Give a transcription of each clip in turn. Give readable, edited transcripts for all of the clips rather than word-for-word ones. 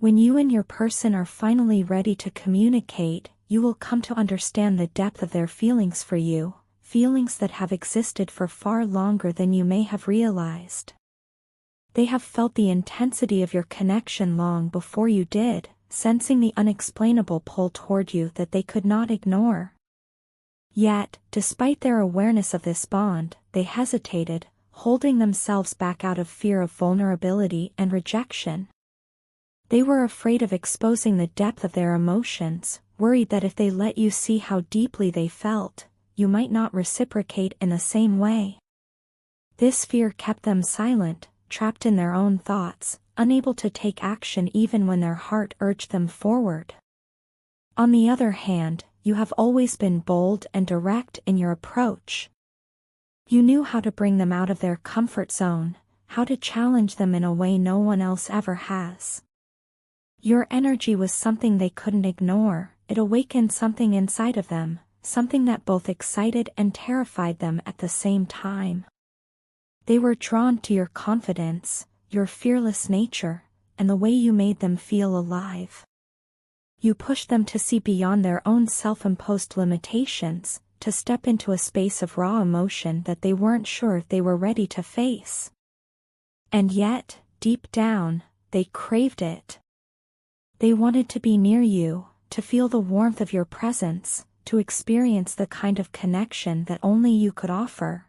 When you and your person are finally ready to communicate, you will come to understand the depth of their feelings for you, feelings that have existed for far longer than you may have realized. They have felt the intensity of your connection long before you did, sensing the unexplainable pull toward you that they could not ignore. Yet, despite their awareness of this bond, they hesitated, holding themselves back out of fear of vulnerability and rejection. They were afraid of exposing the depth of their emotions, worried that if they let you see how deeply they felt, you might not reciprocate in the same way. This fear kept them silent, trapped in their own thoughts, unable to take action even when their heart urged them forward. On the other hand, you have always been bold and direct in your approach. You knew how to bring them out of their comfort zone, how to challenge them in a way no one else ever has. Your energy was something they couldn't ignore. It awakened something inside of them, something that both excited and terrified them at the same time. They were drawn to your confidence, your fearless nature, and the way you made them feel alive. You pushed them to see beyond their own self-imposed limitations, to step into a space of raw emotion that they weren't sure if they were ready to face. And yet, deep down, they craved it. They wanted to be near you, to feel the warmth of your presence, to experience the kind of connection that only you could offer.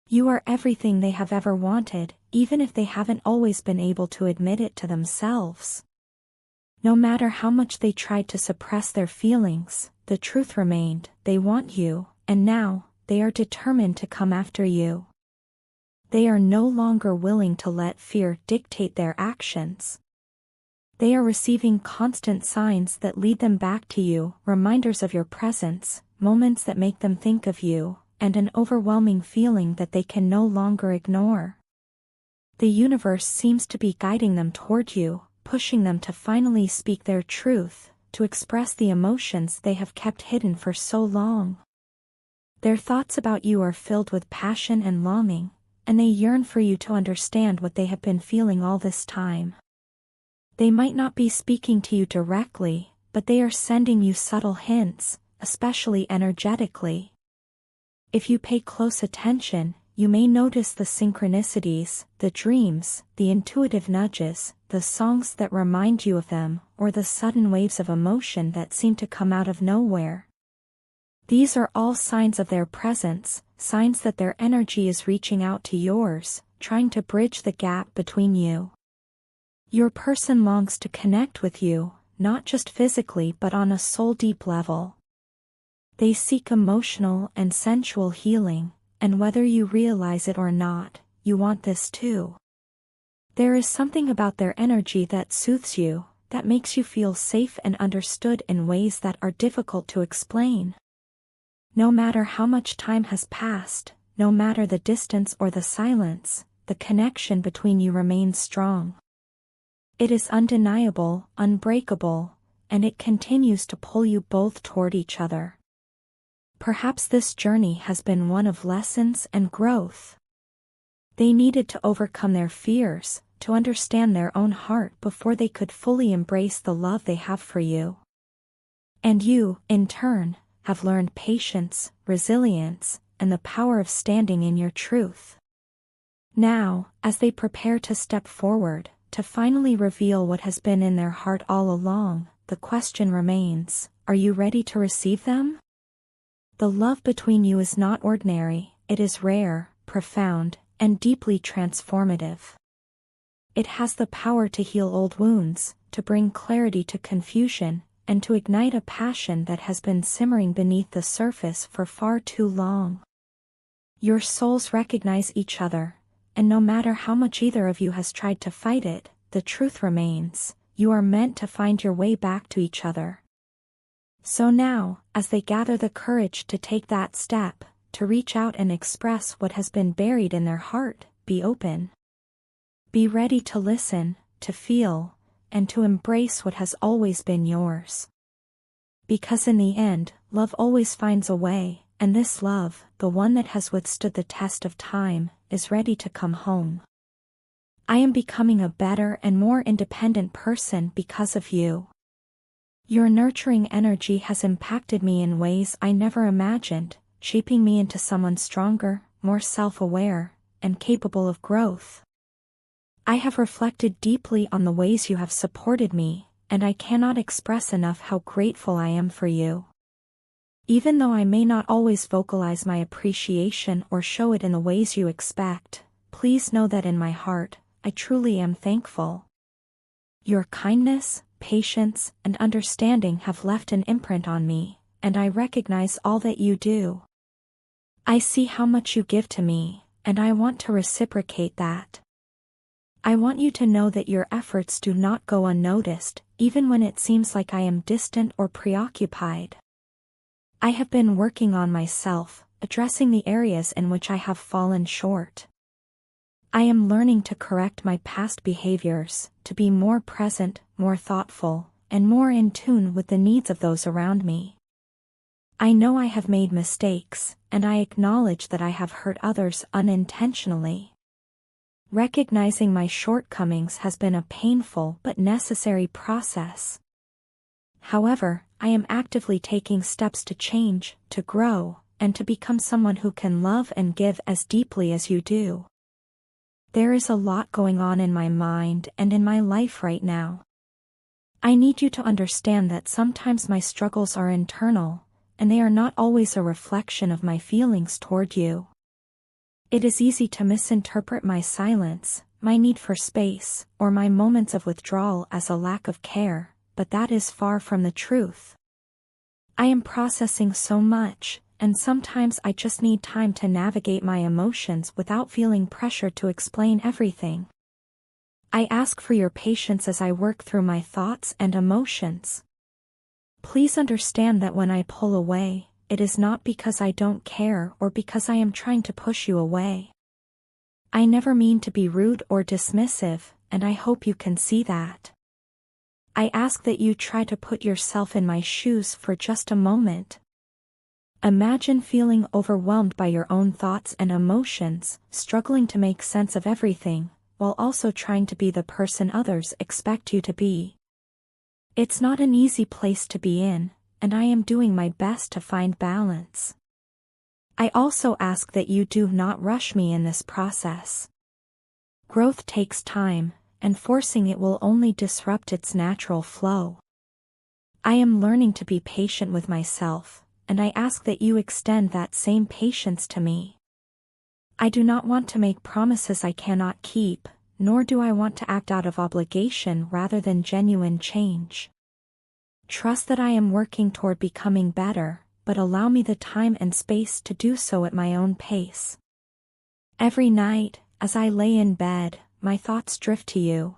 You are everything they have ever wanted, even if they haven't always been able to admit it to themselves. No matter how much they tried to suppress their feelings, the truth remained: they want you, and now, they are determined to come after you. They are no longer willing to let fear dictate their actions. They are receiving constant signs that lead them back to you, reminders of your presence, moments that make them think of you, and an overwhelming feeling that they can no longer ignore. The universe seems to be guiding them toward you, pushing them to finally speak their truth, to express the emotions they have kept hidden for so long. Their thoughts about you are filled with passion and longing, and they yearn for you to understand what they have been feeling all this time. They might not be speaking to you directly, but they are sending you subtle hints, especially energetically. If you pay close attention, you may notice the synchronicities, the dreams, the intuitive nudges, the songs that remind you of them, or the sudden waves of emotion that seem to come out of nowhere. These are all signs of their presence, signs that their energy is reaching out to yours, trying to bridge the gap between you. Your person longs to connect with you, not just physically but on a soul-deep level. They seek emotional and sensual healing, and whether you realize it or not, you want this too. There is something about their energy that soothes you, that makes you feel safe and understood in ways that are difficult to explain. No matter how much time has passed, no matter the distance or the silence, the connection between you remains strong. It is undeniable, unbreakable, and it continues to pull you both toward each other. Perhaps this journey has been one of lessons and growth. They needed to overcome their fears, to understand their own heart before they could fully embrace the love they have for you. And you, in turn, have learned patience, resilience, and the power of standing in your truth. Now, as they prepare to step forward, to finally reveal what has been in their heart all along, the question remains: are you ready to receive them? The love between you is not ordinary, it is rare, profound, and deeply transformative. It has the power to heal old wounds, to bring clarity to confusion, and to ignite a passion that has been simmering beneath the surface for far too long. Your souls recognize each other, and no matter how much either of you has tried to fight it, the truth remains: you are meant to find your way back to each other. So now, as they gather the courage to take that step, to reach out and express what has been buried in their heart, be open. Be ready to listen, to feel, and to embrace what has always been yours. Because in the end, love always finds a way, and this love, the one that has withstood the test of time, is ready to come home. I am becoming a better and more independent person because of you. Your nurturing energy has impacted me in ways I never imagined, shaping me into someone stronger, more self-aware, and capable of growth. I have reflected deeply on the ways you have supported me, and I cannot express enough how grateful I am for you. Even though I may not always vocalize my appreciation or show it in the ways you expect, please know that in my heart, I truly am thankful. Your kindness, patience, and understanding have left an imprint on me, and I recognize all that you do. I see how much you give to me, and I want to reciprocate that. I want you to know that your efforts do not go unnoticed, even when it seems like I am distant or preoccupied. I have been working on myself, addressing the areas in which I have fallen short. I am learning to correct my past behaviors, to be more present, more thoughtful, and more in tune with the needs of those around me. I know I have made mistakes, and I acknowledge that I have hurt others unintentionally. Recognizing my shortcomings has been a painful but necessary process. However, I am actively taking steps to change, to grow, and to become someone who can love and give as deeply as you do. There is a lot going on in my mind and in my life right now. I need you to understand that sometimes my struggles are internal, and they are not always a reflection of my feelings toward you. It is easy to misinterpret my silence, my need for space, or my moments of withdrawal as a lack of care, but that is far from the truth. I am processing so much, and sometimes I just need time to navigate my emotions without feeling pressure to explain everything. I ask for your patience as I work through my thoughts and emotions. Please understand that when I pull away, it is not because I don't care or because I am trying to push you away. I never mean to be rude or dismissive, and I hope you can see that. I ask that you try to put yourself in my shoes for just a moment. Imagine feeling overwhelmed by your own thoughts and emotions, struggling to make sense of everything, while also trying to be the person others expect you to be. It's not an easy place to be in, and I am doing my best to find balance. I also ask that you do not rush me in this process. Growth takes time, and forcing it will only disrupt its natural flow. I am learning to be patient with myself, and I ask that you extend that same patience to me. I do not want to make promises I cannot keep, nor do I want to act out of obligation rather than genuine change. Trust that I am working toward becoming better, but allow me the time and space to do so at my own pace. Every night, as I lay in bed, my thoughts drift to you.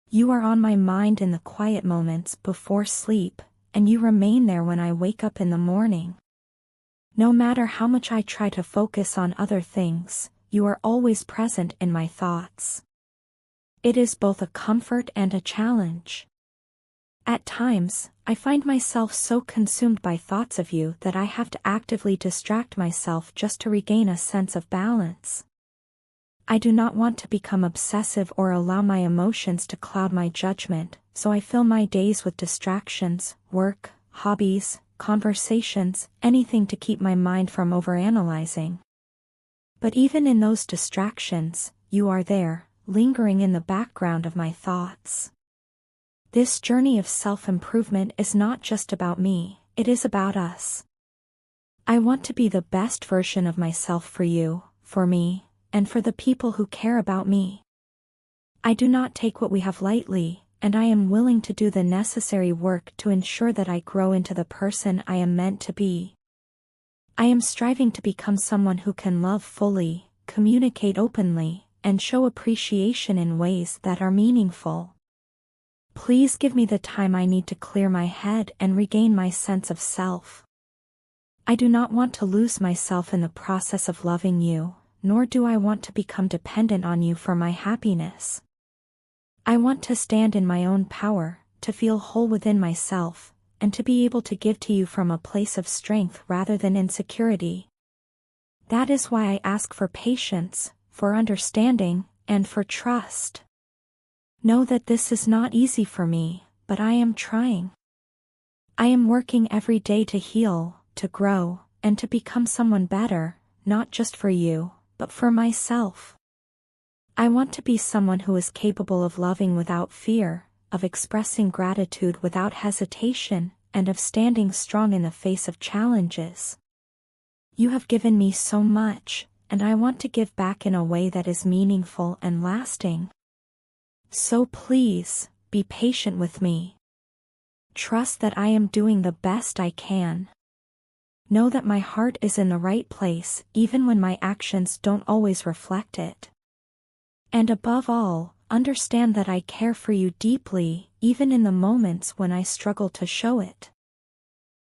You are on my mind in the quiet moments before sleep, and you remain there when I wake up in the morning. No matter how much I try to focus on other things, you are always present in my thoughts. It is both a comfort and a challenge. At times, I find myself so consumed by thoughts of you that I have to actively distract myself just to regain a sense of balance. I do not want to become obsessive or allow my emotions to cloud my judgment, so I fill my days with distractions, work, hobbies, conversations, anything to keep my mind from overanalyzing. But even in those distractions, you are there, lingering in the background of my thoughts. This journey of self-improvement is not just about me, it is about us. I want to be the best version of myself for you, for me, and for the people who care about me. I do not take what we have lightly, and I am willing to do the necessary work to ensure that I grow into the person I am meant to be. I am striving to become someone who can love fully, communicate openly, and show appreciation in ways that are meaningful. Please give me the time I need to clear my head and regain my sense of self. I do not want to lose myself in the process of loving you, nor do I want to become dependent on you for my happiness. I want to stand in my own power, to feel whole within myself, and to be able to give to you from a place of strength rather than insecurity. That is why I ask for patience, for understanding, and for trust. Know that this is not easy for me, but I am trying. I am working every day to heal, to grow, and to become someone better, not just for you, but for myself. I want to be someone who is capable of loving without fear, of expressing gratitude without hesitation, and of standing strong in the face of challenges. You have given me so much, and I want to give back in a way that is meaningful and lasting. So please, be patient with me. Trust that I am doing the best I can. Know that my heart is in the right place, even when my actions don't always reflect it. And above all, understand that I care for you deeply, even in the moments when I struggle to show it.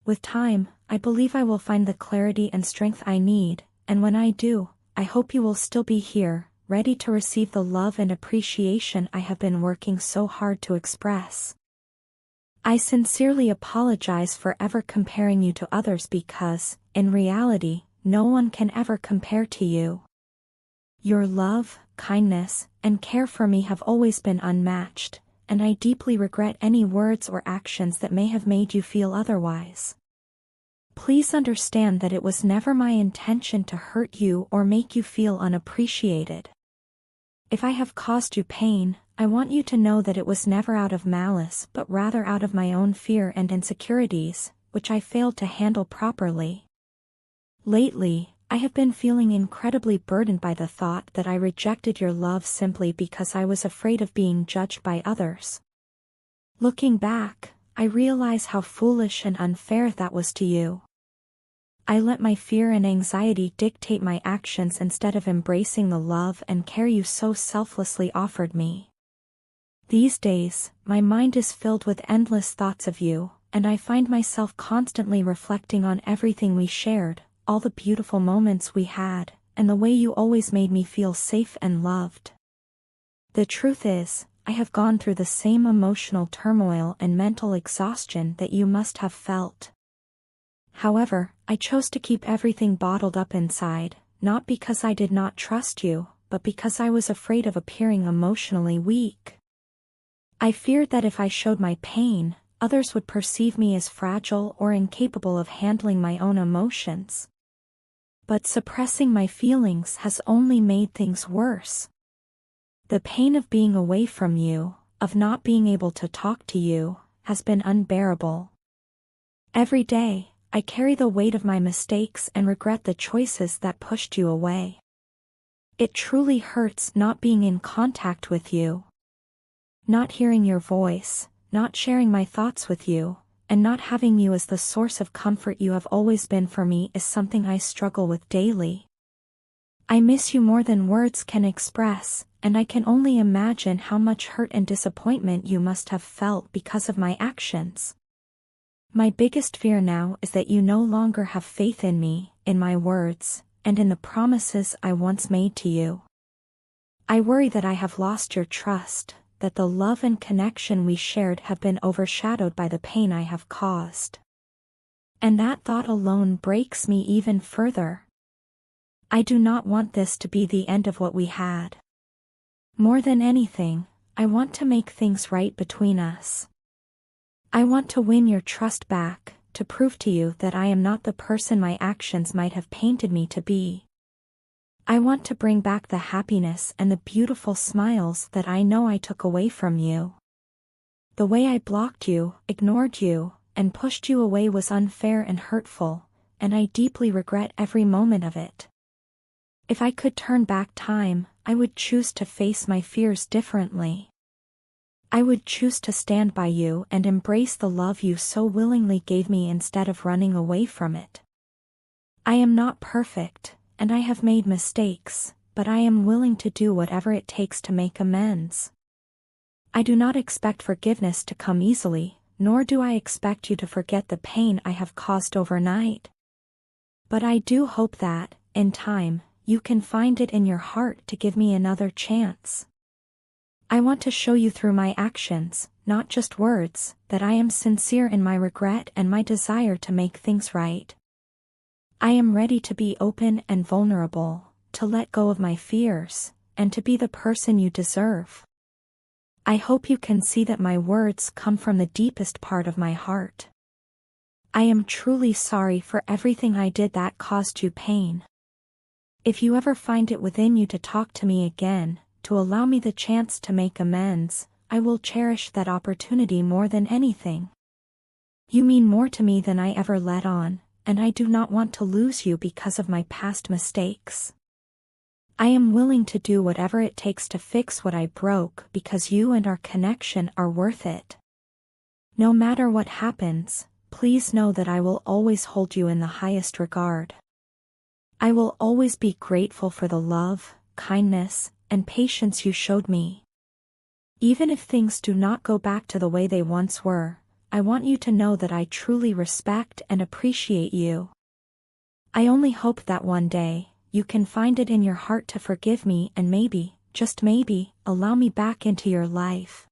With time, I believe I will find the clarity and strength I need, and when I do, I hope you will still be here, ready to receive the love and appreciation I have been working so hard to express. I sincerely apologize for ever comparing you to others because, in reality, no one can ever compare to you. Your love, kindness, and care for me have always been unmatched, and I deeply regret any words or actions that may have made you feel otherwise. Please understand that it was never my intention to hurt you or make you feel unappreciated. If I have caused you pain, I want you to know that it was never out of malice but rather out of my own fear and insecurities, which I failed to handle properly. Lately, I have been feeling incredibly burdened by the thought that I rejected your love simply because I was afraid of being judged by others. Looking back, I realize how foolish and unfair that was to you. I let my fear and anxiety dictate my actions instead of embracing the love and care you so selflessly offered me. These days, my mind is filled with endless thoughts of you, and I find myself constantly reflecting on everything we shared, all the beautiful moments we had, and the way you always made me feel safe and loved. The truth is, I have gone through the same emotional turmoil and mental exhaustion that you must have felt. However, I chose to keep everything bottled up inside, not because I did not trust you, but because I was afraid of appearing emotionally weak. I feared that if I showed my pain, others would perceive me as fragile or incapable of handling my own emotions. But suppressing my feelings has only made things worse. The pain of being away from you, of not being able to talk to you, has been unbearable. Every day, I carry the weight of my mistakes and regret the choices that pushed you away. It truly hurts not being in contact with you. Not hearing your voice, not sharing my thoughts with you, and not having you as the source of comfort you have always been for me is something I struggle with daily. I miss you more than words can express, and I can only imagine how much hurt and disappointment you must have felt because of my actions. My biggest fear now is that you no longer have faith in me, in my words, and in the promises I once made to you. I worry that I have lost your trust, that the love and connection we shared have been overshadowed by the pain I have caused. And that thought alone breaks me even further. I do not want this to be the end of what we had. More than anything, I want to make things right between us. I want to win your trust back, to prove to you that I am not the person my actions might have painted me to be. I want to bring back the happiness and the beautiful smiles that I know I took away from you. The way I blocked you, ignored you, and pushed you away was unfair and hurtful, and I deeply regret every moment of it. If I could turn back time, I would choose to face my fears differently. I would choose to stand by you and embrace the love you so willingly gave me instead of running away from it. I am not perfect, and I have made mistakes, but I am willing to do whatever it takes to make amends. I do not expect forgiveness to come easily, nor do I expect you to forget the pain I have caused overnight. But I do hope that, in time, you can find it in your heart to give me another chance. I want to show you through my actions, not just words, that I am sincere in my regret and my desire to make things right. I am ready to be open and vulnerable, to let go of my fears, and to be the person you deserve. I hope you can see that my words come from the deepest part of my heart. I am truly sorry for everything I did that caused you pain. If you ever find it within you to talk to me again, to allow me the chance to make amends, I will cherish that opportunity more than anything. You mean more to me than I ever let on, and I do not want to lose you because of my past mistakes. I am willing to do whatever it takes to fix what I broke because you and our connection are worth it. No matter what happens, please know that I will always hold you in the highest regard. I will always be grateful for the love, kindness, and patience you showed me. Even if things do not go back to the way they once were, I want you to know that I truly respect and appreciate you. I only hope that one day, you can find it in your heart to forgive me and maybe, just maybe, allow me back into your life.